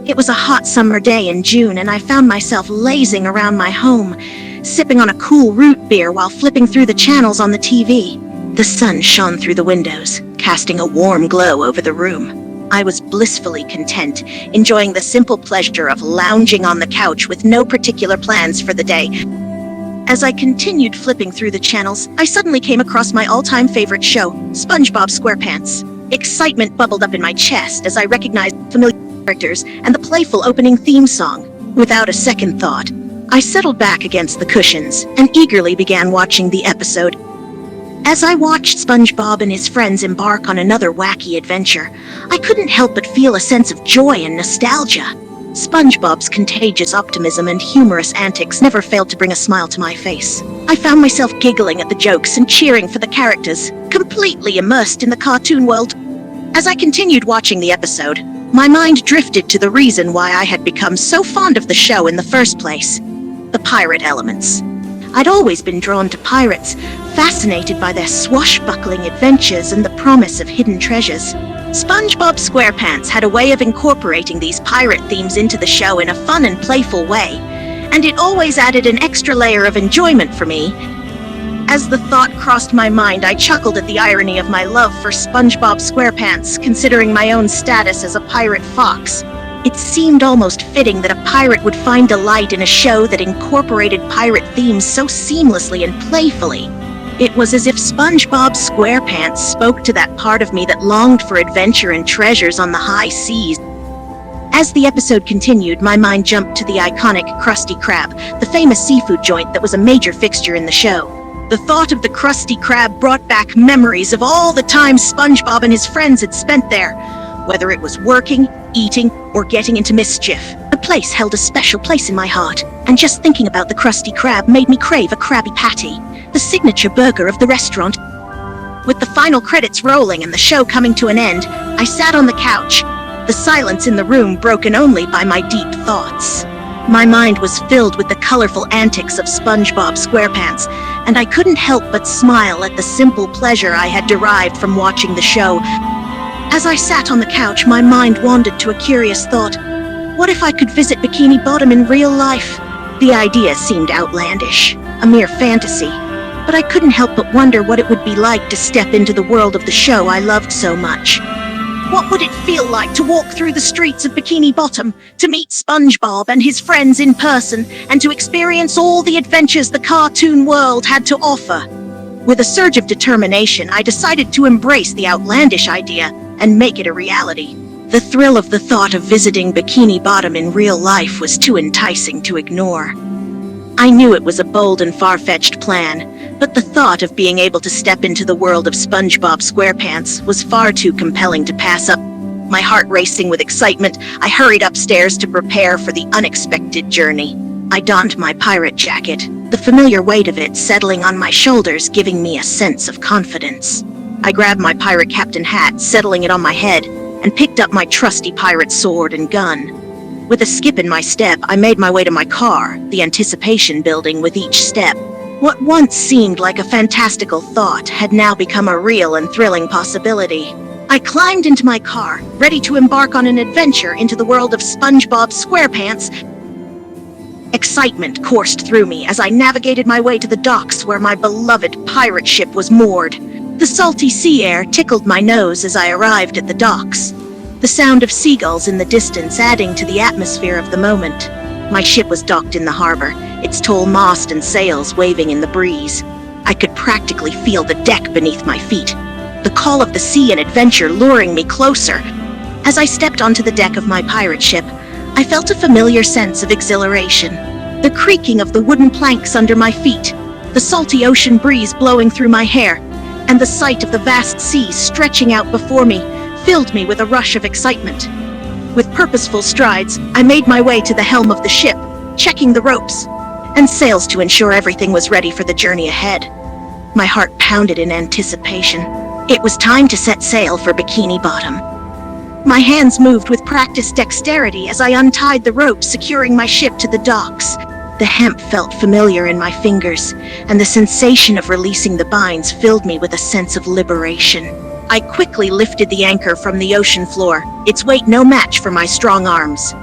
It was a hot summer day in June, and I found myself lazing around my home, sipping on a cool root beer while flipping through the channels on the TV. The sun shone through the windows, casting a warm glow over the room. I was blissfully content, enjoying the simple pleasure of lounging on the couch with no particular plans for the day. As I continued flipping through the channels, I suddenly came across my all-time favorite show, SpongeBob SquarePants. Excitement bubbled up in my chest as I recognized familiar characters and the playful opening theme song. Without a second thought, I settled back against the cushions and eagerly began watching the episode. As I watched SpongeBob and his friends embark on another wacky adventure, I couldn't help but feel a sense of joy and nostalgia. SpongeBob's contagious optimism and humorous antics never failed to bring a smile to my face. I found myself giggling at the jokes and cheering for the characters, completely immersed in the cartoon world. As I continued watching the episode, my mind drifted to the reason why I had become so fond of the show in the first place: the pirate elements. I'd always been drawn to pirates, fascinated by their swashbuckling adventures and the promise of hidden treasures. SpongeBob SquarePants had a way of incorporating these pirate themes into the show in a fun and playful way, and it always added an extra layer of enjoyment for me. As the thought crossed my mind, I chuckled at the irony of my love for SpongeBob SquarePants, considering my own status as a pirate fox. It seemed almost fitting that a pirate would find delight in a show that incorporated pirate themes so seamlessly and playfully. It was as if SpongeBob SquarePants spoke to that part of me that longed for adventure and treasures on the high seas. As the episode continued, my mind jumped to the iconic Krusty Krab, the famous seafood joint that was a major fixture in the show. The thought of the Krusty Krab brought back memories of all the times SpongeBob and his friends had spent there, whether it was working, eating, or getting into mischief. The place held a special place in my heart, and just thinking about the Krusty Krab made me crave a Krabby Patty, the signature burger of the restaurant. With the final credits rolling and the show coming to an end, I sat on the couch, the silence in the room broken only by my deep thoughts. My mind was filled with the colorful antics of SpongeBob SquarePants, and I couldn't help but smile at the simple pleasure I had derived from watching the show. As I sat on the couch, my mind wandered to a curious thought. What if I could visit Bikini Bottom in real life? The idea seemed outlandish, a mere fantasy, but I couldn't help but wonder what it would be like to step into the world of the show I loved so much. What would it feel like to walk through the streets of Bikini Bottom, to meet SpongeBob and his friends in person, and to experience all the adventures the cartoon world had to offer? With a surge of determination, I decided to embrace the outlandish idea and make it a reality. The thrill of the thought of visiting Bikini Bottom in real life was too enticing to ignore. I knew it was a bold and far-fetched plan, but the thought of being able to step into the world of SpongeBob SquarePants was far too compelling to pass up. My heart racing with excitement, I hurried upstairs to prepare for the unexpected journey. I donned my pirate jacket, the familiar weight of it settling on my shoulders, giving me a sense of confidence. I grabbed my pirate captain hat, settling it on my head, and picked up my trusty pirate sword and gun. With a skip in my step, I made my way to my car, the anticipation building with each step. What once seemed like a fantastical thought had now become a real and thrilling possibility. I climbed into my car, ready to embark on an adventure into the world of SpongeBob SquarePants. Excitement coursed through me as I navigated my way to the docks where my beloved pirate ship was moored. The salty sea air tickled my nose as I arrived at the docks, the sound of seagulls in the distance adding to the atmosphere of the moment. My ship was docked in the harbor, its tall mast and sails waving in the breeze. I could practically feel the deck beneath my feet, the call of the sea and adventure luring me closer. As I stepped onto the deck of my pirate ship, I felt a familiar sense of exhilaration. The creaking of the wooden planks under my feet, the salty ocean breeze blowing through my hair, and the sight of the vast sea stretching out before me filled me with a rush of excitement. With purposeful strides, I made my way to the helm of the ship, checking the ropes and sails to ensure everything was ready for the journey ahead. My heart pounded in anticipation. It was time to set sail for Bikini Bottom. My hands moved with practiced dexterity as I untied the ropes securing my ship to the docks. The hemp felt familiar in my fingers, and the sensation of releasing the binds filled me with a sense of liberation. I quickly lifted the anchor from the ocean floor, its weight no match for my strong arms.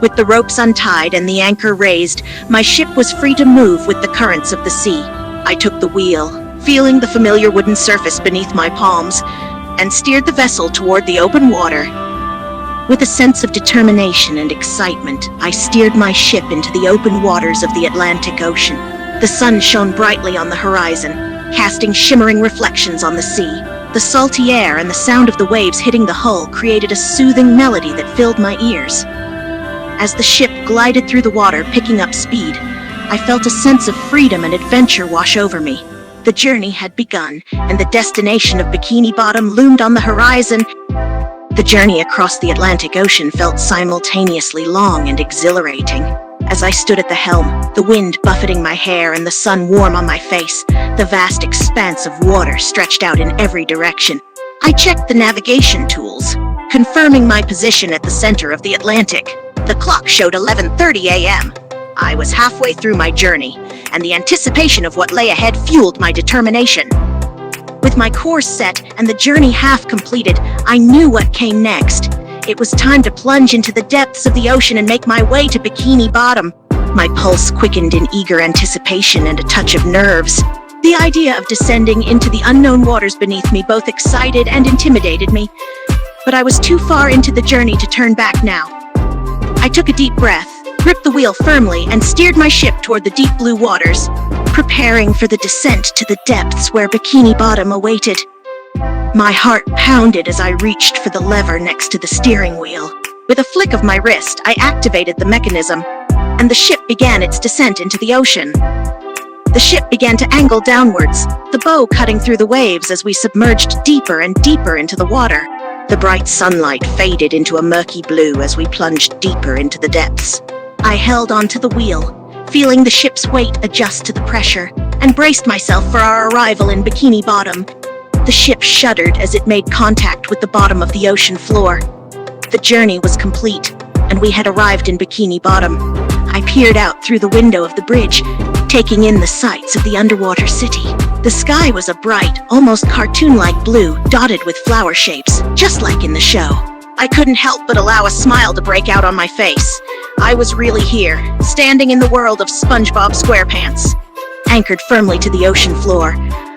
With the ropes untied and the anchor raised, my ship was free to move with the currents of the sea. I took the wheel, feeling the familiar wooden surface beneath my palms, and steered the vessel toward the open water. With a sense of determination and excitement, I steered my ship into the open waters of the Atlantic Ocean. The sun shone brightly on the horizon, casting shimmering reflections on the sea. The salty air and the sound of the waves hitting the hull created a soothing melody that filled my ears. As the ship glided through the water, picking up speed, I felt a sense of freedom and adventure wash over me. The journey had begun, and the destination of Bikini Bottom loomed on the horizon. The journey across the Atlantic Ocean felt simultaneously long and exhilarating. As I stood at the helm, the wind buffeting my hair and the sun warm on my face, the vast expanse of water stretched out in every direction. I checked the navigation tools, confirming my position at the center of the Atlantic. The clock showed 11:30 a.m. I was halfway through my journey, and the anticipation of what lay ahead fueled my determination. With my course set and the journey half completed, I knew what came next. It was time to plunge into the depths of the ocean and make my way to Bikini Bottom. My pulse quickened in eager anticipation and a touch of nerves. The idea of descending into the unknown waters beneath me both excited and intimidated me. But I was too far into the journey to turn back now. I took a deep breath, gripped the wheel firmly, and steered my ship toward the deep blue waters, preparing for the descent to the depths where Bikini Bottom awaited. My heart pounded as I reached for the lever next to the steering wheel. With a flick of my wrist, I activated the mechanism, and the ship began its descent into the ocean. The ship began to angle downwards, the bow cutting through the waves as we submerged deeper and deeper into the water. The bright sunlight faded into a murky blue as we plunged deeper into the depths. I held onto the wheel, feeling the ship's weight adjust to the pressure, and braced myself for our arrival in Bikini Bottom. The ship shuddered as it made contact with the bottom of the ocean floor. The journey was complete, and we had arrived in Bikini Bottom. I peered out through the window of the bridge, taking in the sights of the underwater city. The sky was a bright, almost cartoon-like blue, dotted with flower shapes, just like in the show. I couldn't help but allow a smile to break out on my face. I was really here, standing in the world of SpongeBob SquarePants. Anchored firmly to the ocean floor,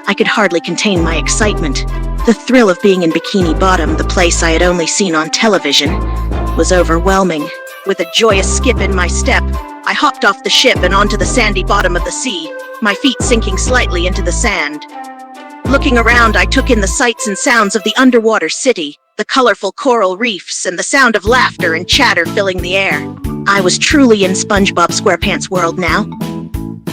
I could hardly contain my excitement. The thrill of being in Bikini Bottom, the place I had only seen on television, was overwhelming. With a joyous skip in my step, I hopped off the ship and onto the sandy bottom of the sea, my feet sinking slightly into the sand. Looking around, I took in the sights and sounds of the underwater city, the colorful coral reefs and the sound of laughter and chatter filling the air. I was truly in SpongeBob SquarePants world now.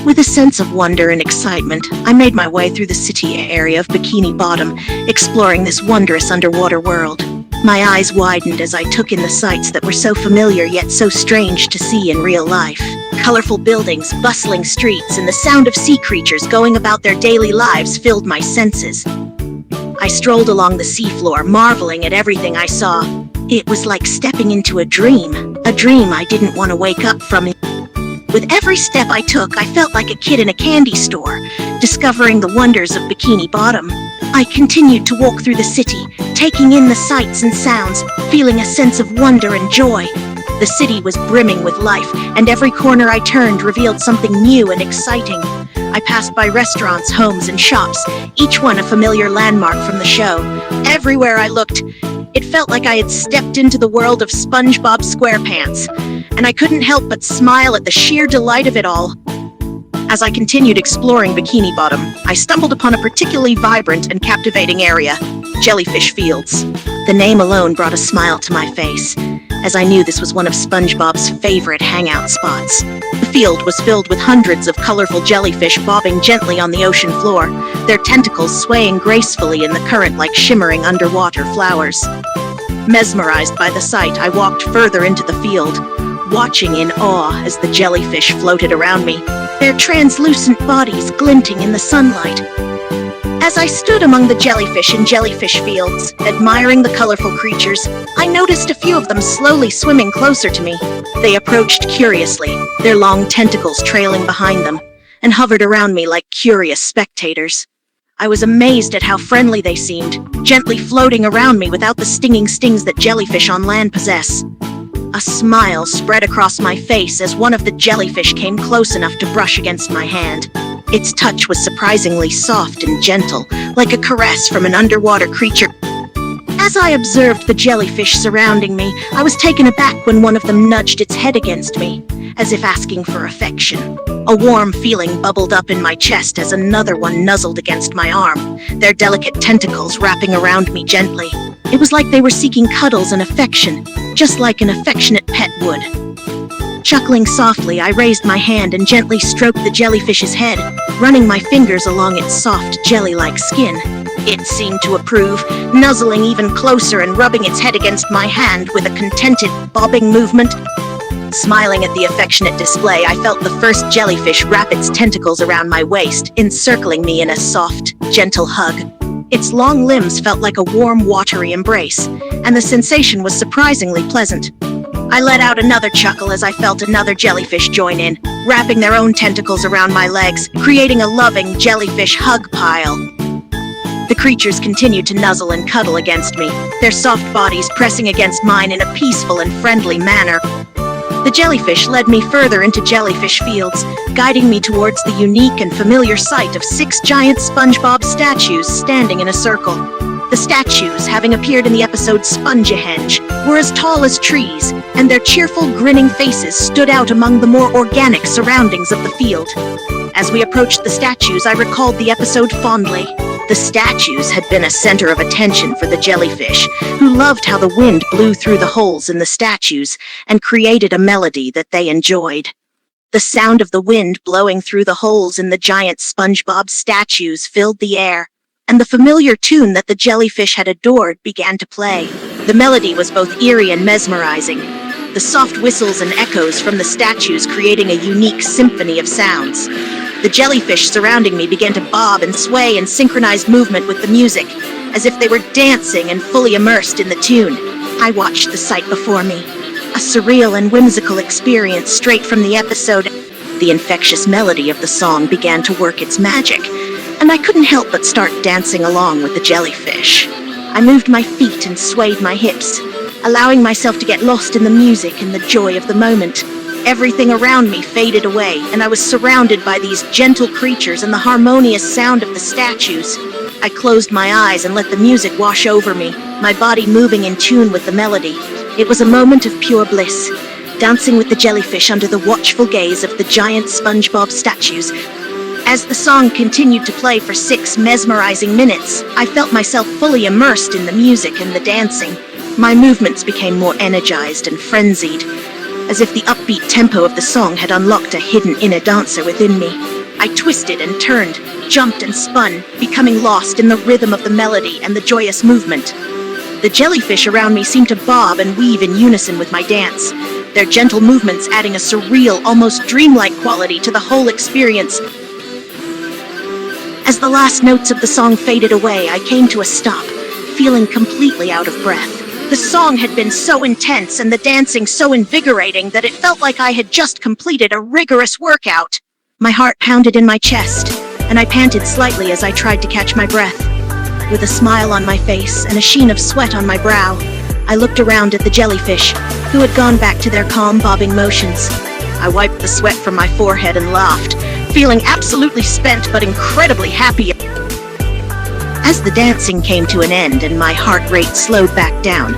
With a sense of wonder and excitement, I made my way through the city area of Bikini Bottom, exploring this wondrous underwater world. My eyes widened as I took in the sights that were so familiar yet so strange to see in real life. Colorful buildings, bustling streets, and the sound of sea creatures going about their daily lives filled my senses. I strolled along the seafloor, marveling at everything I saw. It was like stepping into a dream I didn't want to wake up from. With every step I took, I felt like a kid in a candy store, discovering the wonders of Bikini Bottom. I continued to walk through the city, taking in the sights and sounds, feeling a sense of wonder and joy. The city was brimming with life, and every corner I turned revealed something new and exciting. I passed by restaurants, homes, and shops, each one a familiar landmark from the show. Everywhere I looked, it felt like I had stepped into the world of SpongeBob SquarePants, and I couldn't help but smile at the sheer delight of it all. As I continued exploring Bikini Bottom, I stumbled upon a particularly vibrant and captivating area, Jellyfish Fields. The name alone brought a smile to my face, as I knew this was one of SpongeBob's favorite hangout spots. The field was filled with hundreds of colorful jellyfish bobbing gently on the ocean floor, their tentacles swaying gracefully in the current like shimmering underwater flowers. Mesmerized by the sight, I walked further into the field, watching in awe as the jellyfish floated around me, their translucent bodies glinting in the sunlight. As I stood among the jellyfish in Jellyfish Fields, admiring the colorful creatures, I noticed a few of them slowly swimming closer to me. They approached curiously, their long tentacles trailing behind them, and hovered around me like curious spectators. I was amazed at how friendly they seemed, gently floating around me without the stinging stings that jellyfish on land possess. A smile spread across my face as one of the jellyfish came close enough to brush against my hand. Its touch was surprisingly soft and gentle, like a caress from an underwater creature. As I observed the jellyfish surrounding me, I was taken aback when one of them nudged its head against me, as if asking for affection. A warm feeling bubbled up in my chest as another one nuzzled against my arm, their delicate tentacles wrapping around me gently. It was like they were seeking cuddles and affection, just like an affectionate pet would. Chuckling softly, I raised my hand and gently stroked the jellyfish's head, running my fingers along its soft, jelly-like skin. It seemed to approve, nuzzling even closer and rubbing its head against my hand with a contented, bobbing movement. Smiling at the affectionate display, I felt the first jellyfish wrap its tentacles around my waist, encircling me in a soft, gentle hug. Its long limbs felt like a warm, watery embrace, and the sensation was surprisingly pleasant. I let out another chuckle as I felt another jellyfish join in, wrapping their own tentacles around my legs, creating a loving jellyfish hug pile. The creatures continued to nuzzle and cuddle against me, their soft bodies pressing against mine in a peaceful and friendly manner. The jellyfish led me further into Jellyfish Fields, guiding me towards the unique and familiar sight of 6 giant SpongeBob statues standing in a circle. The statues, having appeared in the episode Spongehenge, were as tall as trees, and their cheerful, grinning faces stood out among the more organic surroundings of the field. As we approached the statues, I recalled the episode fondly. The statues had been a center of attention for the jellyfish, who loved how the wind blew through the holes in the statues and created a melody that they enjoyed. The sound of the wind blowing through the holes in the giant SpongeBob statues filled the air, and the familiar tune that the jellyfish had adored began to play. The melody was both eerie and mesmerizing, the soft whistles and echoes from the statues creating a unique symphony of sounds. The jellyfish surrounding me began to bob and sway in synchronized movement with the music, as if they were dancing and fully immersed in the tune. I watched the sight before me, a surreal and whimsical experience straight from the episode. The infectious melody of the song began to work its magic, and I couldn't help but start dancing along with the jellyfish. I moved my feet and swayed my hips, allowing myself to get lost in the music and the joy of the moment. Everything around me faded away, and I was surrounded by these gentle creatures and the harmonious sound of the statues. I closed my eyes and let the music wash over me, my body moving in tune with the melody. It was a moment of pure bliss, dancing with the jellyfish under the watchful gaze of the giant SpongeBob statues. As the song continued to play for 6 mesmerizing minutes, I felt myself fully immersed in the music and the dancing. My movements became more energized and frenzied, as if the upbeat tempo of the song had unlocked a hidden inner dancer within me. I twisted and turned, jumped and spun, becoming lost in the rhythm of the melody and the joyous movement. The jellyfish around me seemed to bob and weave in unison with my dance, their gentle movements adding a surreal, almost dreamlike quality to the whole experience. As the last notes of the song faded away, I came to a stop, feeling completely out of breath. The song had been so intense and the dancing so invigorating that it felt like I had just completed a rigorous workout. My heart pounded in my chest, and I panted slightly as I tried to catch my breath. With a smile on my face and a sheen of sweat on my brow, I looked around at the jellyfish, who had gone back to their calm, bobbing motions. I wiped the sweat from my forehead and laughed, feeling absolutely spent but incredibly happy. As the dancing came to an end and my heart rate slowed back down,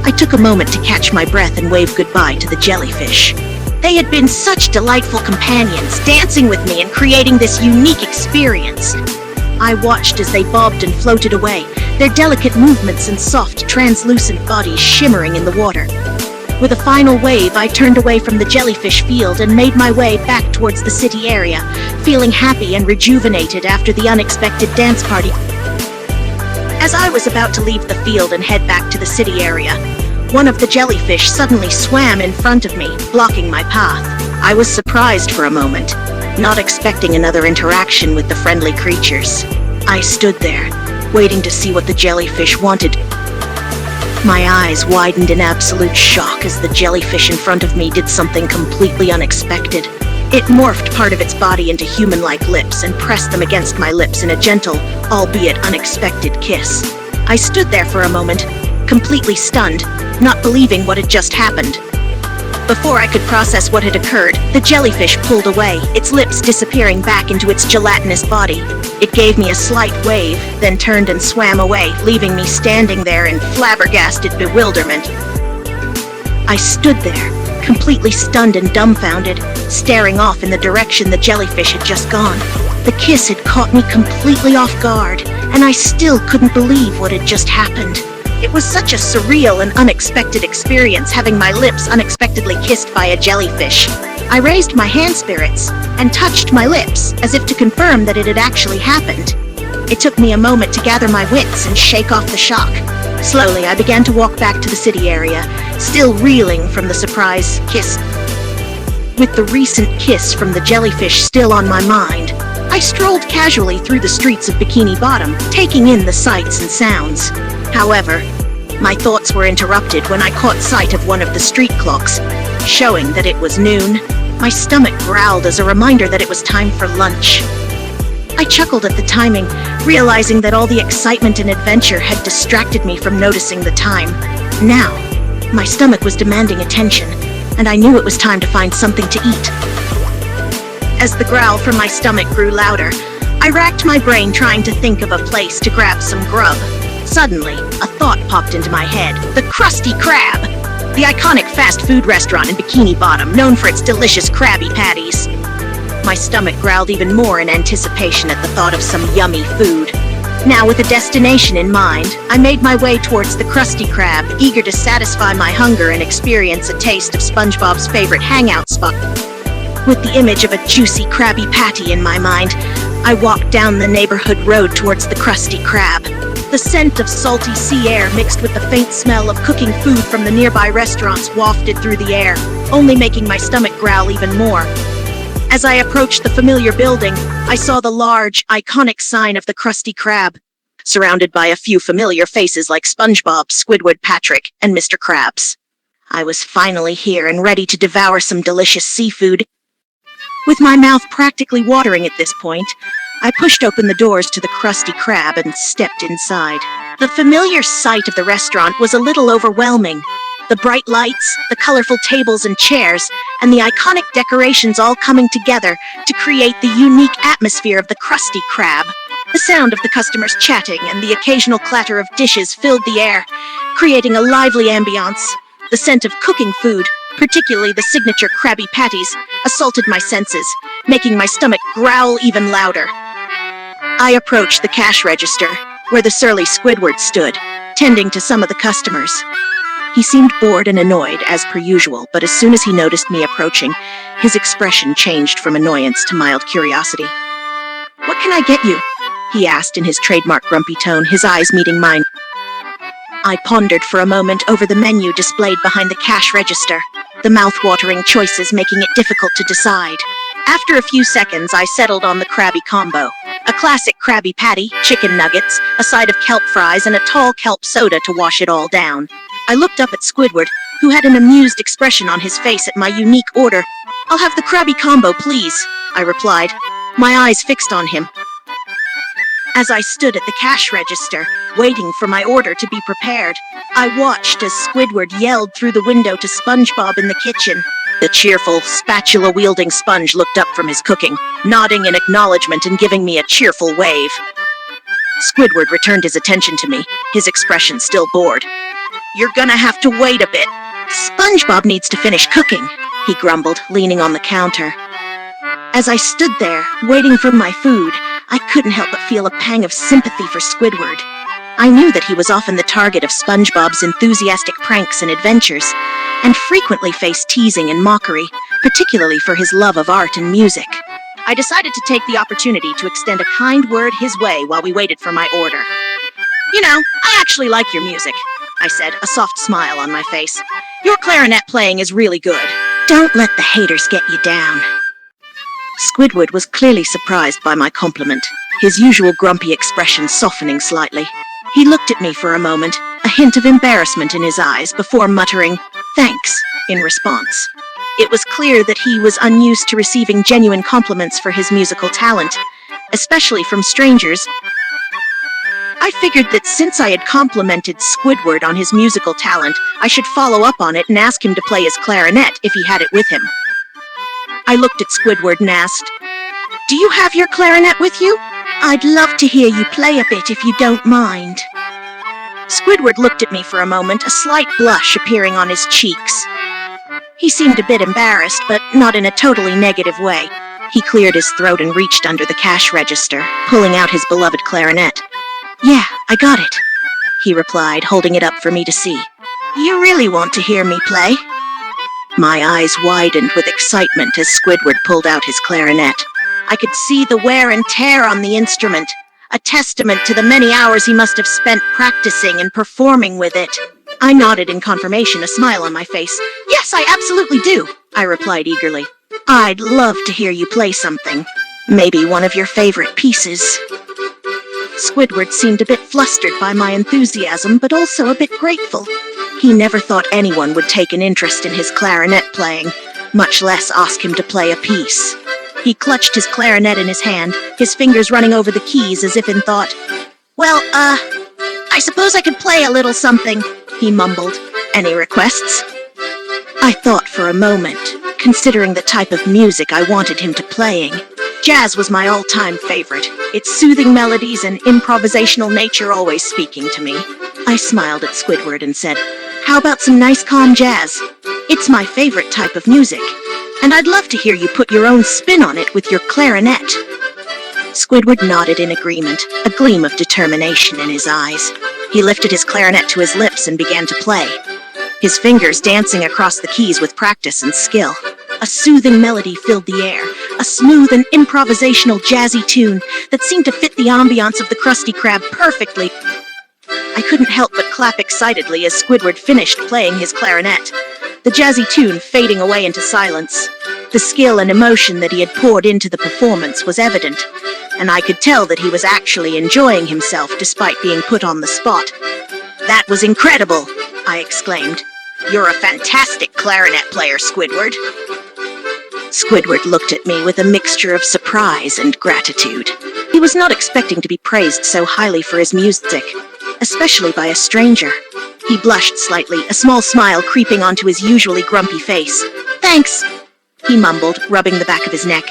I took a moment to catch my breath and wave goodbye to the jellyfish. They had been such delightful companions, dancing with me and creating this unique experience. I watched as they bobbed and floated away, their delicate movements and soft, translucent bodies shimmering in the water. With a final wave, I turned away from the jellyfish field and made my way back towards the city area, feeling happy and rejuvenated after the unexpected dance party. As I was about to leave the field and head back to the city area, one of the jellyfish suddenly swam in front of me, blocking my path. I was surprised for a moment, not expecting another interaction with the friendly creatures. I stood there, waiting to see what the jellyfish wanted. My eyes widened in absolute shock as the jellyfish in front of me did something completely unexpected. It morphed part of its body into human-like lips and pressed them against my lips in a gentle, albeit unexpected kiss. I stood there for a moment, completely stunned, not believing what had just happened. Before I could process what had occurred, the jellyfish pulled away, its lips disappearing back into its gelatinous body. It gave me a slight wave, then turned and swam away, leaving me standing there in flabbergasted bewilderment. I stood there, completely stunned and dumbfounded, staring off in the direction the jellyfish had just gone. The kiss had caught me completely off guard, and I still couldn't believe what had just happened. It was such a surreal and unexpected experience having my lips unexpectedly kissed by a jellyfish. I raised my hand spirits and touched my lips as if to confirm that it had actually happened. It took me a moment to gather my wits and shake off the shock. Slowly, I began to walk back to the city area, still reeling from the surprise kiss. With the recent kiss from the jellyfish still on my mind, I strolled casually through the streets of Bikini Bottom, taking in the sights and sounds. However, my thoughts were interrupted when I caught sight of one of the street clocks, showing that it was noon. My stomach growled as a reminder that it was time for lunch. I chuckled at the timing, realizing that all the excitement and adventure had distracted me from noticing the time. Now, my stomach was demanding attention, and I knew it was time to find something to eat. As the growl from my stomach grew louder, I racked my brain trying to think of a place to grab some grub. Suddenly, a thought popped into my head. The Krusty Krab! The iconic fast food restaurant in Bikini Bottom, known for its delicious Krabby Patties. My stomach growled even more in anticipation at the thought of some yummy food. Now, with a destination in mind, I made my way towards the Krusty Krab, eager to satisfy my hunger and experience a taste of SpongeBob's favorite hangout spot. With the image of a juicy Krabby Patty in my mind, I walked down the neighborhood road towards the Krusty Krab. The scent of salty sea air mixed with the faint smell of cooking food from the nearby restaurants wafted through the air, only making my stomach growl even more. As I approached the familiar building, I saw the large, iconic sign of the Krusty Krab, surrounded by a few familiar faces like SpongeBob, Squidward, Patrick, and Mr. Krabs. I was finally here and ready to devour some delicious seafood. With my mouth practically watering at this point, I pushed open the doors to the Krusty Krab and stepped inside. The familiar sight of the restaurant was a little overwhelming. The bright lights, the colorful tables and chairs, and the iconic decorations all coming together to create the unique atmosphere of the Krusty Krab. The sound of the customers chatting and the occasional clatter of dishes filled the air, creating a lively ambiance. The scent of cooking food, particularly the signature Krabby Patties, assaulted my senses, making my stomach growl even louder. I approached the cash register, where the surly Squidward stood, tending to some of the customers. He seemed bored and annoyed, as per usual, but as soon as he noticed me approaching, his expression changed from annoyance to mild curiosity. "What can I get you?" he asked in his trademark grumpy tone, his eyes meeting mine. I pondered for a moment over the menu displayed behind the cash register, the mouth-watering choices making it difficult to decide. After a few seconds, I settled on the Krabby combo. A classic Krabby Patty, chicken nuggets, a side of kelp fries, and a tall kelp soda to wash it all down. I looked up at Squidward, who had an amused expression on his face at my unique order. "I'll have the Krabby combo, please," I replied, my eyes fixed on him. As I stood at the cash register, waiting for my order to be prepared, I watched as Squidward yelled through the window to SpongeBob in the kitchen. The cheerful, spatula-wielding Sponge looked up from his cooking, nodding in acknowledgement and giving me a cheerful wave. Squidward returned his attention to me, his expression still bored. "You're gonna have to wait a bit. SpongeBob needs to finish cooking," he grumbled, leaning on the counter. As I stood there, waiting for my food, I couldn't help but feel a pang of sympathy for Squidward. I knew that he was often the target of SpongeBob's enthusiastic pranks and adventures, and frequently faced teasing and mockery, particularly for his love of art and music. I decided to take the opportunity to extend a kind word his way while we waited for my order. "You know, I actually like your music," I said, a soft smile on my face. "Your clarinet playing is really good." "Don't let the haters get you down." Squidward was clearly surprised by my compliment, his usual grumpy expression softening slightly. He looked at me for a moment, a hint of embarrassment in his eyes, before muttering, "Thanks," in response. It was clear that he was unused to receiving genuine compliments for his musical talent, especially from strangers. I figured that since I had complimented Squidward on his musical talent, I should follow up on it and ask him to play his clarinet if he had it with him. I looked at Squidward and asked, "Do you have your clarinet with you? I'd love to hear you play a bit if you don't mind." Squidward looked at me for a moment, a slight blush appearing on his cheeks. He seemed a bit embarrassed, but not in a totally negative way. He cleared his throat and reached under the cash register, pulling out his beloved clarinet. "Yeah, I got it," he replied, holding it up for me to see. "You really want to hear me play?" My eyes widened with excitement as Squidward pulled out his clarinet. I could see the wear and tear on the instrument, a testament to the many hours he must have spent practicing and performing with it. I nodded in confirmation, a smile on my face. "Yes, I absolutely do," I replied eagerly. "I'd love to hear you play something. Maybe one of your favorite pieces." Squidward seemed a bit flustered by my enthusiasm, but also a bit grateful. He never thought anyone would take an interest in his clarinet playing, much less ask him to play a piece. He clutched his clarinet in his hand, his fingers running over the keys as if in thought. "Well, I suppose I could play a little something," he mumbled. "Any requests?" I thought for a moment, considering the type of music I wanted him to playing. Jazz was my all-time favorite, its soothing melodies and improvisational nature always speaking to me. I smiled at Squidward and said, "How about some nice calm jazz? It's my favorite type of music, and I'd love to hear you put your own spin on it with your clarinet." Squidward nodded in agreement, a gleam of determination in his eyes. He lifted his clarinet to his lips and began to play, his fingers dancing across the keys with practice and skill. A soothing melody filled the air, a smooth and improvisational jazzy tune that seemed to fit the ambiance of the Krusty Krab perfectly. I couldn't help but clap excitedly as Squidward finished playing his clarinet, the jazzy tune fading away into silence. The skill and emotion that he had poured into the performance was evident, and I could tell that he was actually enjoying himself despite being put on the spot. "That was incredible," I exclaimed. "You're a fantastic clarinet player, Squidward." Squidward looked at me with a mixture of surprise and gratitude. He was not expecting to be praised so highly for his music, especially by a stranger. He blushed slightly, a small smile creeping onto his usually grumpy face. "Thanks," he mumbled, rubbing the back of his neck.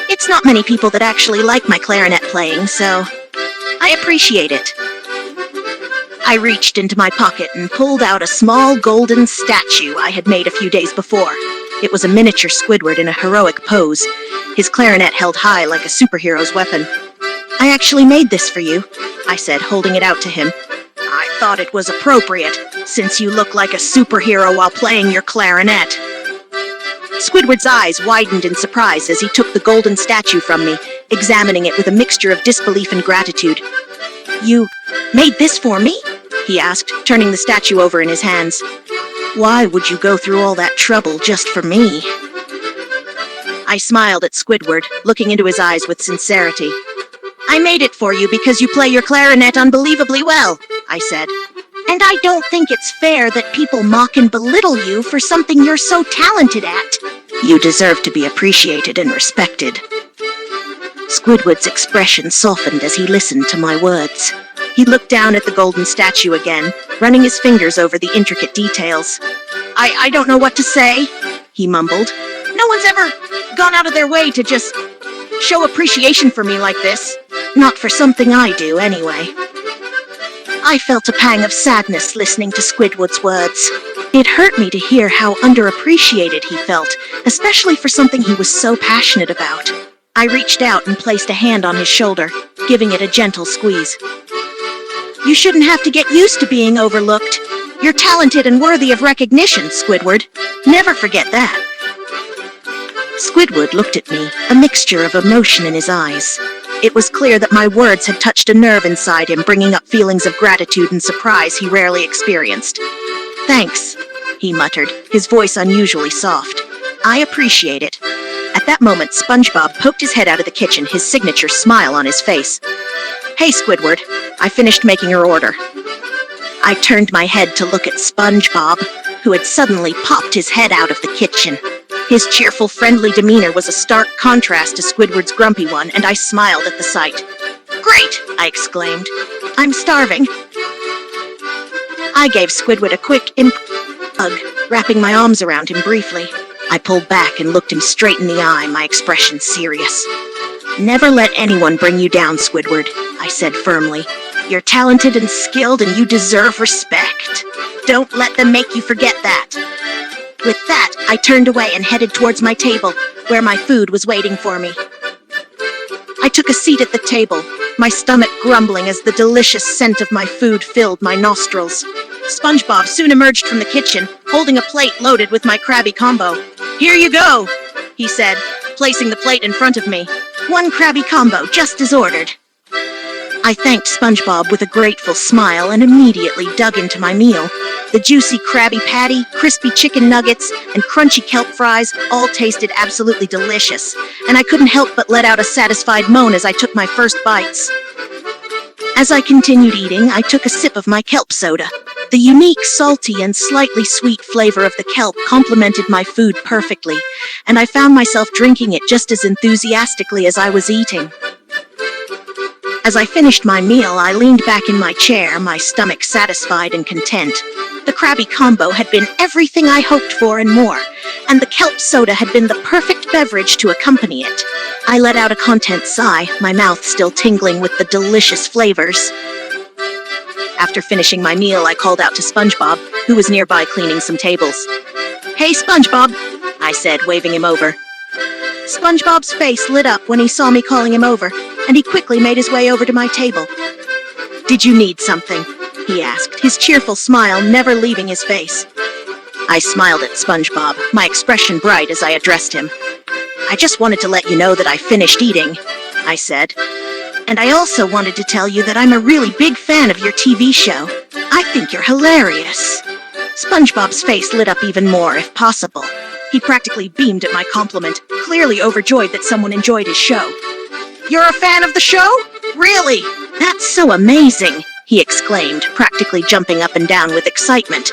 "It's not many people that actually like my clarinet playing, so I appreciate it." I reached into my pocket and pulled out a small golden statue I had made a few days before. It was a miniature Squidward in a heroic pose, his clarinet held high like a superhero's weapon. "I actually made this for you," I said, holding it out to him. "I thought it was appropriate, since you look like a superhero while playing your clarinet." Squidward's eyes widened in surprise as he took the golden statue from me, examining it with a mixture of disbelief and gratitude. "You made this for me?" he asked, turning the statue over in his hands. "Why would you go through all that trouble just for me?" I smiled at Squidward, looking into his eyes with sincerity. "I made it for you because you play your clarinet unbelievably well," I said. "And I don't think it's fair that people mock and belittle you for something you're so talented at. You deserve to be appreciated and respected." Squidward's expression softened as he listened to my words. He looked down at the golden statue again, running his fingers over the intricate details. I don't know what to say," he mumbled. "No one's ever gone out of their way to just show appreciation for me like this. Not for something I do, anyway." I felt a pang of sadness listening to Squidward's words. It hurt me to hear how underappreciated he felt, especially for something he was so passionate about. I reached out and placed a hand on his shoulder, giving it a gentle squeeze. "You shouldn't have to get used to being overlooked. You're talented and worthy of recognition, Squidward. Never forget that." Squidward looked at me, a mixture of emotion in his eyes. It was clear that my words had touched a nerve inside him, bringing up feelings of gratitude and surprise he rarely experienced. "Thanks," he muttered, his voice unusually soft. "I appreciate it." At that moment, SpongeBob poked his head out of the kitchen, his signature smile on his face. "Hey, Squidward, I finished making your order." I turned my head to look at SpongeBob, who had suddenly popped his head out of the kitchen. His cheerful, friendly demeanor was a stark contrast to Squidward's grumpy one, and I smiled at the sight. "Great!" I exclaimed. I'm starving. I gave Squidward a quick hug, wrapping my arms around him briefly. I pulled back and looked him straight in the eye, my expression serious. Never let anyone bring you down, Squidward, I said firmly. You're talented and skilled and you deserve respect. Don't let them make you forget that. With that, I turned away and headed towards my table, where my food was waiting for me. I took a seat at the table, my stomach grumbling as the delicious scent of my food filled my nostrils. SpongeBob soon emerged from the kitchen, holding a plate loaded with my Krabby combo. Here you go, he said, placing the plate in front of me. One Krabby combo, just as ordered. I thanked SpongeBob with a grateful smile and immediately dug into my meal. The juicy Krabby Patty, crispy chicken nuggets, and crunchy kelp fries all tasted absolutely delicious, and I couldn't help but let out a satisfied moan as I took my first bites. As I continued eating, I took a sip of my kelp soda. The unique, salty, and slightly sweet flavor of the kelp complemented my food perfectly, and I found myself drinking it just as enthusiastically as I was eating. As I finished my meal, I leaned back in my chair, my stomach satisfied and content. The Krabby combo had been everything I hoped for and more, and the kelp soda had been the perfect beverage to accompany it. I let out a content sigh, my mouth still tingling with the delicious flavors. After finishing my meal, I called out to SpongeBob, who was nearby cleaning some tables. Hey, SpongeBob, I said, waving him over. SpongeBob's face lit up when he saw me calling him over, and he quickly made his way over to my table. Did you need something? He asked, his cheerful smile never leaving his face. I smiled at SpongeBob, my expression bright as I addressed him. I just wanted to let you know that I finished eating, I said. And I also wanted to tell you that I'm a really big fan of your TV show. I think you're hilarious. SpongeBob's face lit up even more, if possible. He practically beamed at my compliment, clearly overjoyed that someone enjoyed his show. You're a fan of the show? Really? That's so amazing, he exclaimed, practically jumping up and down with excitement.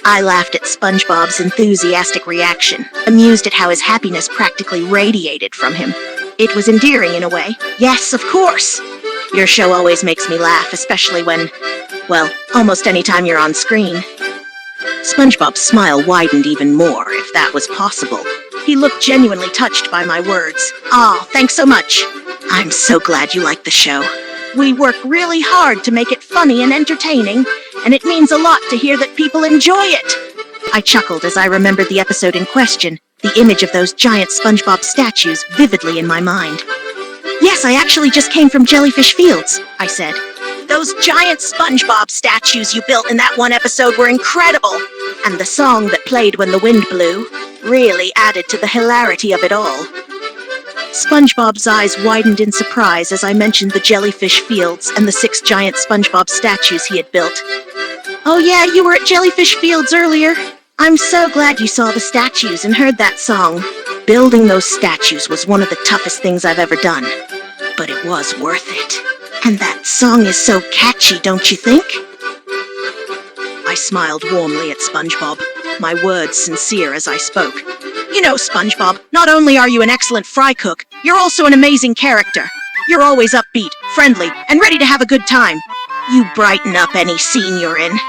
I laughed at SpongeBob's enthusiastic reaction, amused at how his happiness practically radiated from him. It was endearing in a way. Yes, of course. Your show always makes me laugh, especially when, well, almost any time you're on screen. SpongeBob's smile widened even more, if that was possible. He looked genuinely touched by my words. "Aw, thanks so much. I'm so glad you like the show. We work really hard to make it funny and entertaining, and it means a lot to hear that people enjoy it." I chuckled as I remembered the episode in question, the image of those giant SpongeBob statues vividly in my mind. "Yes, I actually just came from Jellyfish Fields," I said. "Those giant SpongeBob statues you built in that one episode were incredible, and the song that played when the wind blew really added to the hilarity of it all." SpongeBob's eyes widened in surprise as I mentioned the Jellyfish Fields and the 6 giant SpongeBob statues he had built. "Oh yeah, you were at Jellyfish Fields earlier. I'm so glad you saw the statues and heard that song. Building those statues was one of the toughest things I've ever done, but it was worth it. And that song is so catchy, don't you think?" I smiled warmly at SpongeBob, my words sincere as I spoke. "You know, SpongeBob, not only are you an excellent fry cook, you're also an amazing character. You're always upbeat, friendly, and ready to have a good time. You brighten up any scene you're in."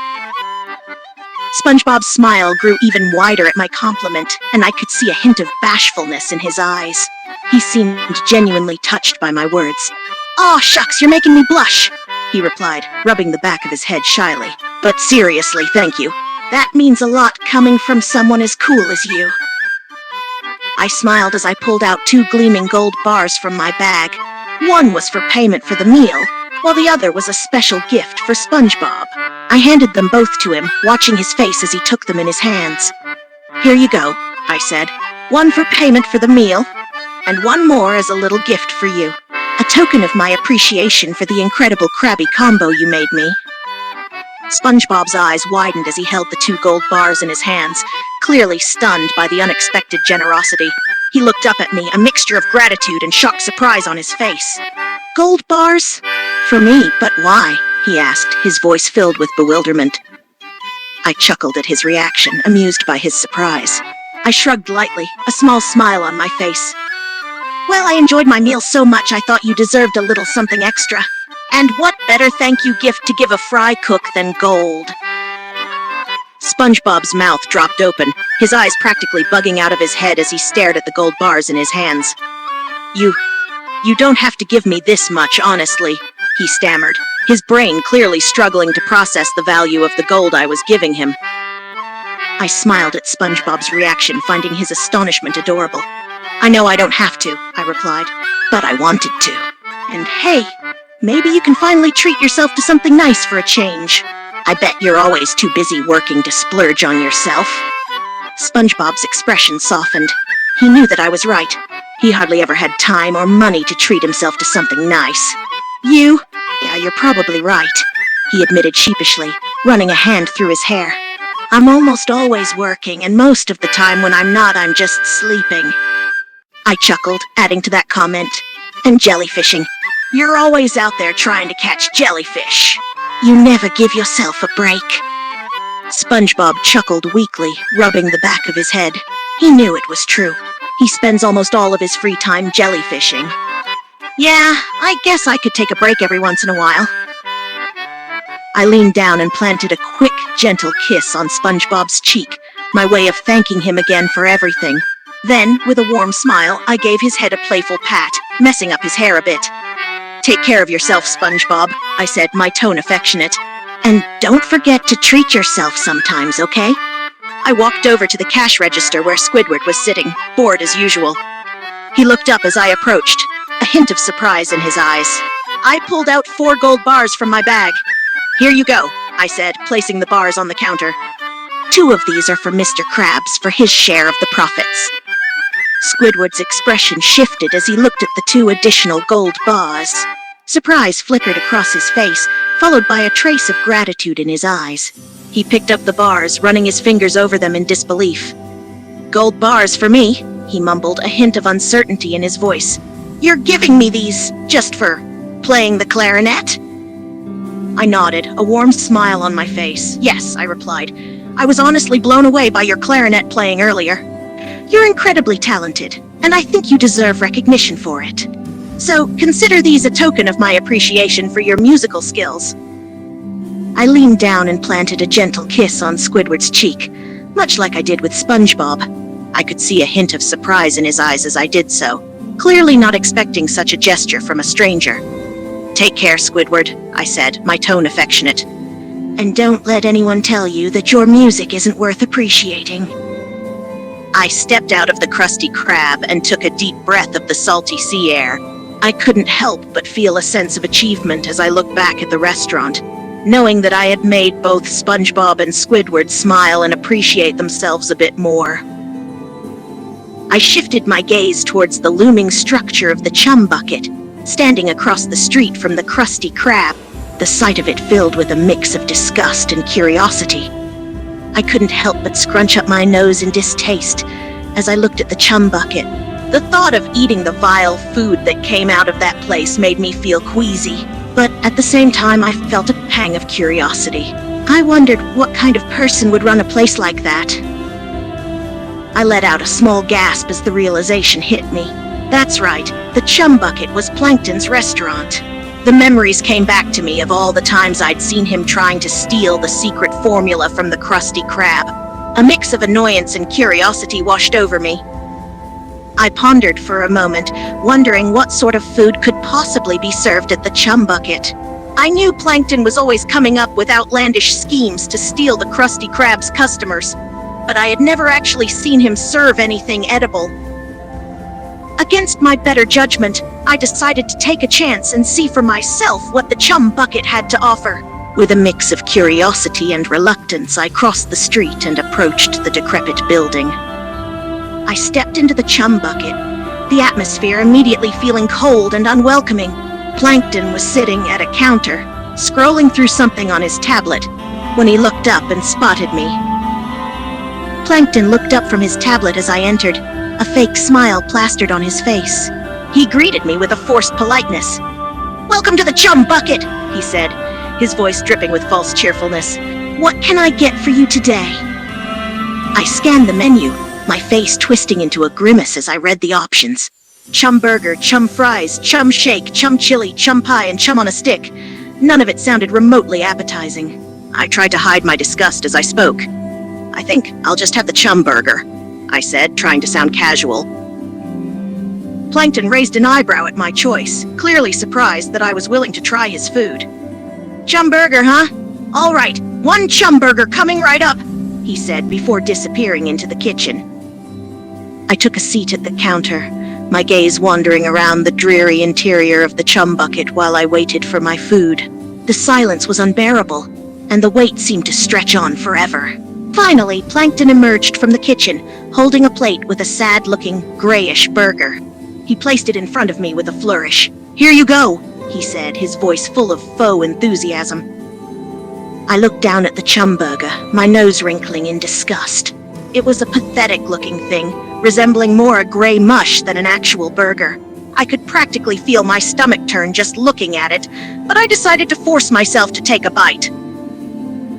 SpongeBob's smile grew even wider at my compliment, and I could see a hint of bashfulness in his eyes. He seemed genuinely touched by my words. "Aw, shucks, you're making me blush," he replied, rubbing the back of his head shyly. "But seriously, thank you. That means a lot coming from someone as cool as you." I smiled as I pulled out 2 gleaming gold bars from my bag. One was for payment for the meal, while the other was a special gift for SpongeBob. I handed them both to him, watching his face as he took them in his hands. "Here you go," I said. "One for payment for the meal, and one more as a little gift for you. A token of my appreciation for the incredible Krabby combo you made me." SpongeBob's eyes widened as he held the 2 gold bars in his hands, clearly stunned by the unexpected generosity. He looked up at me, a mixture of gratitude and shocked surprise on his face. "Gold bars? For me, but why?" he asked, his voice filled with bewilderment. I chuckled at his reaction, amused by his surprise. I shrugged lightly, a small smile on my face. "Well, I enjoyed my meal so much I thought you deserved a little something extra. And what better thank you gift to give a fry cook than gold? SpongeBob's mouth dropped open, his eyes practically bugging out of his head as he stared at the gold bars in his hands. You don't have to give me this much, honestly, he stammered, his brain clearly struggling to process the value of the gold I was giving him. I smiled at SpongeBob's reaction, finding his astonishment adorable. I know I don't have to, I replied, but I wanted to. And hey, maybe you can finally treat yourself to something nice for a change. I bet you're always too busy working to splurge on yourself. SpongeBob's expression softened. He knew that I was right. He hardly ever had time or money to treat himself to something nice. Yeah, you're probably right, he admitted sheepishly, running a hand through his hair. I'm almost always working, and most of the time when I'm not, I'm just sleeping. I chuckled, adding to that comment, and jellyfishing. You're always out there trying to catch jellyfish. You never give yourself a break. SpongeBob chuckled weakly, rubbing the back of his head. He knew it was true. He spends almost all of his free time jellyfishing. Yeah, I guess I could take a break every once in a while. I leaned down and planted a quick, gentle kiss on SpongeBob's cheek, my way of thanking him again for everything. Then, with a warm smile, I gave his head a playful pat, messing up his hair a bit. Take care of yourself, SpongeBob, I said, my tone affectionate. And don't forget to treat yourself sometimes, okay? I walked over to the cash register where Squidward was sitting, bored as usual. He looked up as I approached, a hint of surprise in his eyes. I pulled out 4 gold bars from my bag. Here you go, I said, placing the bars on the counter. 2 of these are for Mr. Krabs for his share of the profits. Squidward's expression shifted as he looked at the 2 additional gold bars. Surprise flickered across his face, followed by a trace of gratitude in his eyes. He picked up the bars, running his fingers over them in disbelief. Gold bars for me, he mumbled, a hint of uncertainty in his voice. You're giving me these just for playing the clarinet? I nodded, a warm smile on my face. Yes, I replied. I was honestly blown away by your clarinet playing earlier. You're incredibly talented, and I think you deserve recognition for it. So consider these a token of my appreciation for your musical skills. I leaned down and planted a gentle kiss on Squidward's cheek, much like I did with SpongeBob. I could see a hint of surprise in his eyes as I did so, clearly not expecting such a gesture from a stranger. Take care, Squidward, I said, my tone affectionate. And don't let anyone tell you that your music isn't worth appreciating. I stepped out of the Krusty Krab and took a deep breath of the salty sea air. I couldn't help but feel a sense of achievement as I looked back at the restaurant, knowing that I had made both SpongeBob and Squidward smile and appreciate themselves a bit more. I shifted my gaze towards the looming structure of the chum bucket, standing across the street from the Krusty Krab, the sight of it filled with a mix of disgust and curiosity. I couldn't help but scrunch up my nose in distaste as I looked at the chum bucket. The thought of eating the vile food that came out of that place made me feel queasy, but at the same time I felt a pang of curiosity. I wondered what kind of person would run a place like that. I let out a small gasp as the realization hit me. That's right, the chum bucket was Plankton's restaurant. The memories came back to me of all the times I'd seen him trying to steal the secret formula from the Krusty Krab. A mix of annoyance and curiosity washed over me. I pondered for a moment, wondering what sort of food could possibly be served at the chum bucket. I knew Plankton was always coming up with outlandish schemes to steal the Krusty Krab's customers, but I had never actually seen him serve anything edible. Against my better judgment, I decided to take a chance and see for myself what the chum bucket had to offer. With a mix of curiosity and reluctance, I crossed the street and approached the decrepit building. I stepped into the chum bucket, the atmosphere immediately feeling cold and unwelcoming. Plankton was sitting at a counter, scrolling through something on his tablet, when he looked up and spotted me. Plankton looked up from his tablet as I entered, a fake smile plastered on his face. He greeted me with a forced politeness. "Welcome to the chum bucket," he said, his voice dripping with false cheerfulness. "What can I get for you today?" I scanned the menu, my face twisting into a grimace as I read the options. Chum burger, chum fries, chum shake, chum chili, chum pie, and chum on a stick. None of it sounded remotely appetizing. I tried to hide my disgust as I spoke. "I think I'll just have the chum burger," I said, trying to sound casual. Plankton raised an eyebrow at my choice, clearly surprised that I was willing to try his food. "Chum burger, huh? All right, one chum burger coming right up," he said before disappearing into the kitchen. I took a seat at the counter, my gaze wandering around the dreary interior of the chum bucket while I waited for my food. The silence was unbearable, and the wait seemed to stretch on forever. Finally, Plankton emerged from the kitchen, holding a plate with a sad-looking, grayish burger. He placed it in front of me with a flourish. "Here you go," he said, his voice full of faux enthusiasm. I looked down at the chum burger, my nose wrinkling in disgust. It was a pathetic-looking thing, resembling more a gray mush than an actual burger. I could practically feel my stomach turn just looking at it, but I decided to force myself to take a bite.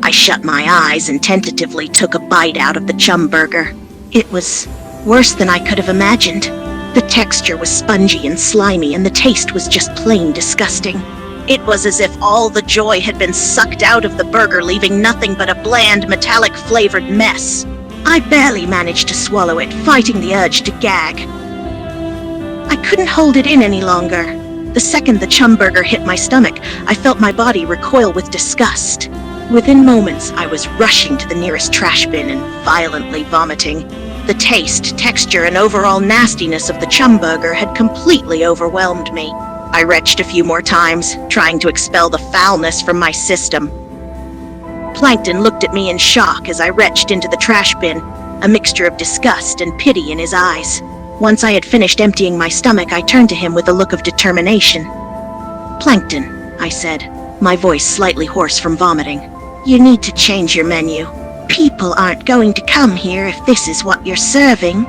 I shut my eyes and tentatively took a bite out of the chum burger. It was worse than I could have imagined. The texture was spongy and slimy, and the taste was just plain disgusting. It was as if all the joy had been sucked out of the burger, leaving nothing but a bland, metallic-flavored mess. I barely managed to swallow it, fighting the urge to gag. I couldn't hold it in any longer. The second the chum burger hit my stomach, I felt my body recoil with disgust. Within moments, I was rushing to the nearest trash bin and violently vomiting. The taste, texture, and overall nastiness of the chum burger had completely overwhelmed me. I retched a few more times, trying to expel the foulness from my system. Plankton looked at me in shock as I retched into the trash bin, a mixture of disgust and pity in his eyes. Once I had finished emptying my stomach, I turned to him with a look of determination. "Plankton," I said, my voice slightly hoarse from vomiting, "you need to change your menu. People aren't going to come here if this is what you're serving."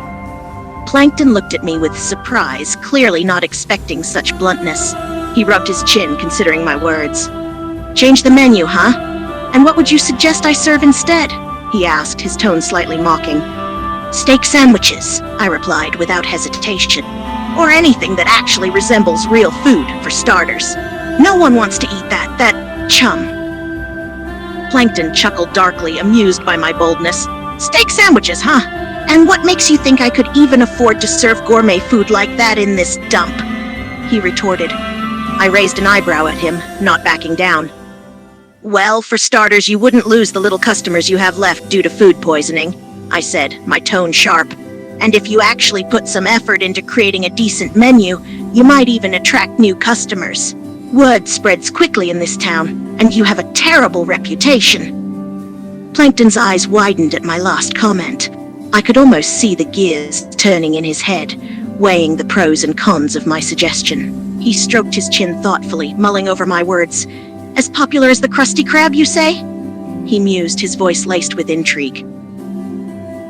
Plankton looked at me with surprise, clearly not expecting such bluntness. He rubbed his chin, considering my words. "Change the menu, huh? And what would you suggest I serve instead?" he asked, his tone slightly mocking. "Steak sandwiches," I replied without hesitation. "Or anything that actually resembles real food, for starters. No one wants to eat that chum." Plankton chuckled darkly, amused by my boldness. "Steak sandwiches, huh? And what makes you think I could even afford to serve gourmet food like that in this dump?" he retorted. I raised an eyebrow at him, not backing down. "Well, for starters, you wouldn't lose the little customers you have left due to food poisoning," I said, my tone sharp. "And if you actually put some effort into creating a decent menu, you might even attract new customers. Word spreads quickly in this town, and you have a terrible reputation." Plankton's eyes widened at my last comment. I could almost see the gears turning in his head, weighing the pros and cons of my suggestion. He stroked his chin thoughtfully, mulling over my words. "As popular as the Krusty Krab, you say?" he mused, his voice laced with intrigue.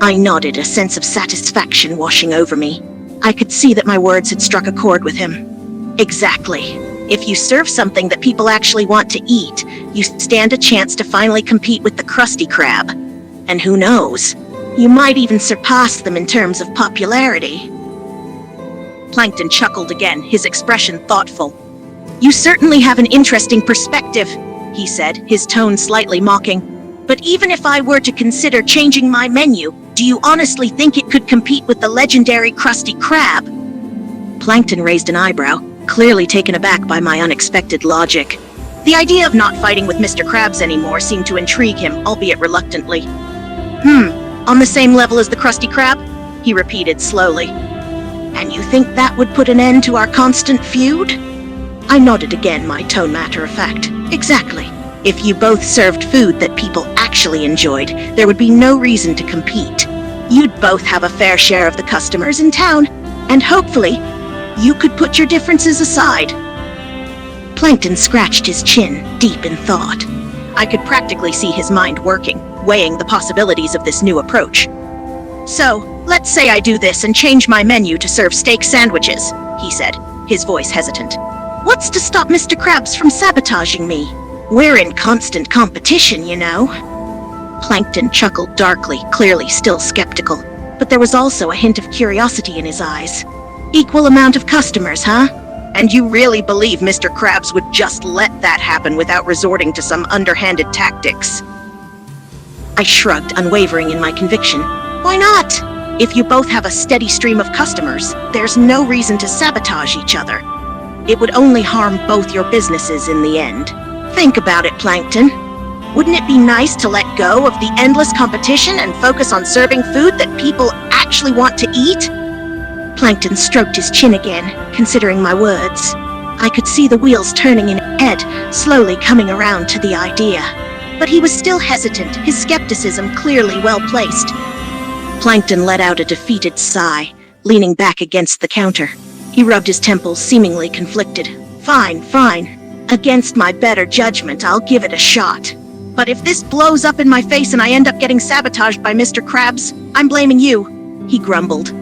I nodded, a sense of satisfaction washing over me. I could see that my words had struck a chord with him. "Exactly. If you serve something that people actually want to eat, you stand a chance to finally compete with the Krusty Krab. And who knows, you might even surpass them in terms of popularity." Plankton chuckled again, his expression thoughtful. "You certainly have an interesting perspective," he said, his tone slightly mocking. "But even if I were to consider changing my menu, do you honestly think it could compete with the legendary Krusty Krab?" Plankton raised an eyebrow, clearly taken aback by my unexpected logic. The idea of not fighting with Mr. Krabs anymore seemed to intrigue him, albeit reluctantly. On the same level as the Krusty Krab?" he repeated slowly. "And you think that would put an end to our constant feud?" I nodded again, my tone matter-of-fact. "Exactly. If you both served food that people actually enjoyed, there would be no reason to compete. You'd both have a fair share of the customers in town, and hopefully, you could put your differences aside." Plankton scratched his chin, deep in thought. I could practically see his mind working, weighing the possibilities of this new approach. "So, let's say I do this and change my menu to serve steak sandwiches," he said, his voice hesitant. "What's to stop Mr. Krabs from sabotaging me? We're in constant competition, you know." Plankton chuckled darkly, clearly still skeptical, but there was also a hint of curiosity in his eyes. Equal amount of customers, huh? And you really believe Mr. Krabs would just let that happen without resorting to some underhanded tactics? I shrugged, unwavering in my conviction. Why not? If you both have a steady stream of customers, there's no reason to sabotage each other. It would only harm both your businesses in the end. Think about it, Plankton. Wouldn't it be nice to let go of the endless competition and focus on serving food that people actually want to eat? Plankton stroked his chin again, considering my words. I could see the wheels turning in his head, slowly coming around to the idea. But he was still hesitant, his skepticism clearly well placed. Plankton let out a defeated sigh, leaning back against the counter. He rubbed his temples, seemingly conflicted. Fine. Against my better judgment, I'll give it a shot. But if this blows up in my face and I end up getting sabotaged by Mr. Krabs, I'm blaming you, he grumbled.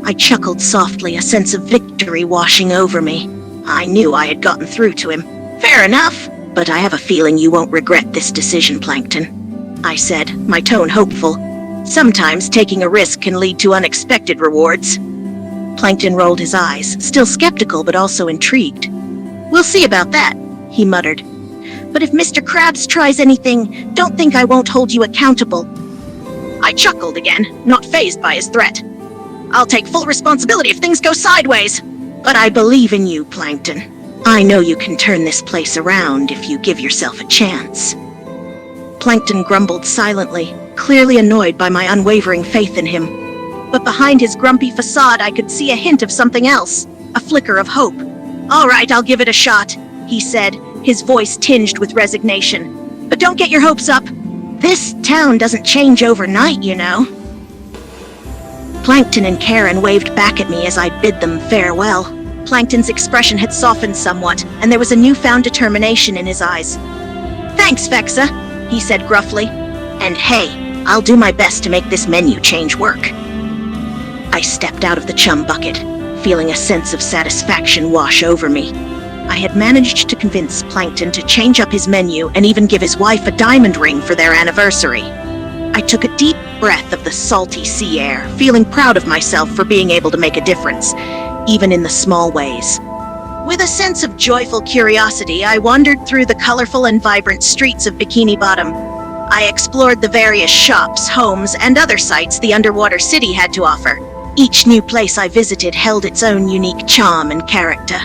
I chuckled softly, a sense of victory washing over me. I knew I had gotten through to him. Fair enough, but I have a feeling you won't regret this decision, Plankton, I said, my tone hopeful. Sometimes taking a risk can lead to unexpected rewards. Plankton rolled his eyes, still skeptical but also intrigued. We'll see about that, he muttered. But if Mr. Krabs tries anything, don't think I won't hold you accountable. I chuckled again, not fazed by his threat. I'll take full responsibility if things go sideways. But I believe in you, Plankton. I know you can turn this place around if you give yourself a chance. Plankton grumbled silently, clearly annoyed by my unwavering faith in him. But behind his grumpy facade, I could see a hint of something else, a flicker of hope. All right, I'll give it a shot, he said, his voice tinged with resignation. But don't get your hopes up. This town doesn't change overnight, you know. Plankton and Karen waved back at me as I bid them farewell. Plankton's expression had softened somewhat, and there was a newfound determination in his eyes. Thanks, Fexa, he said gruffly. And hey, I'll do my best to make this menu change work. I stepped out of the chum bucket, feeling a sense of satisfaction wash over me. I had managed to convince Plankton to change up his menu and even give his wife a diamond ring for their anniversary. I took a deep breath of the salty sea air, feeling proud of myself for being able to make a difference, even in the small ways. With a sense of joyful curiosity, I wandered through the colorful and vibrant streets of Bikini Bottom. I explored the various shops, homes, and other sights the underwater city had to offer. Each new place I visited held its own unique charm and character.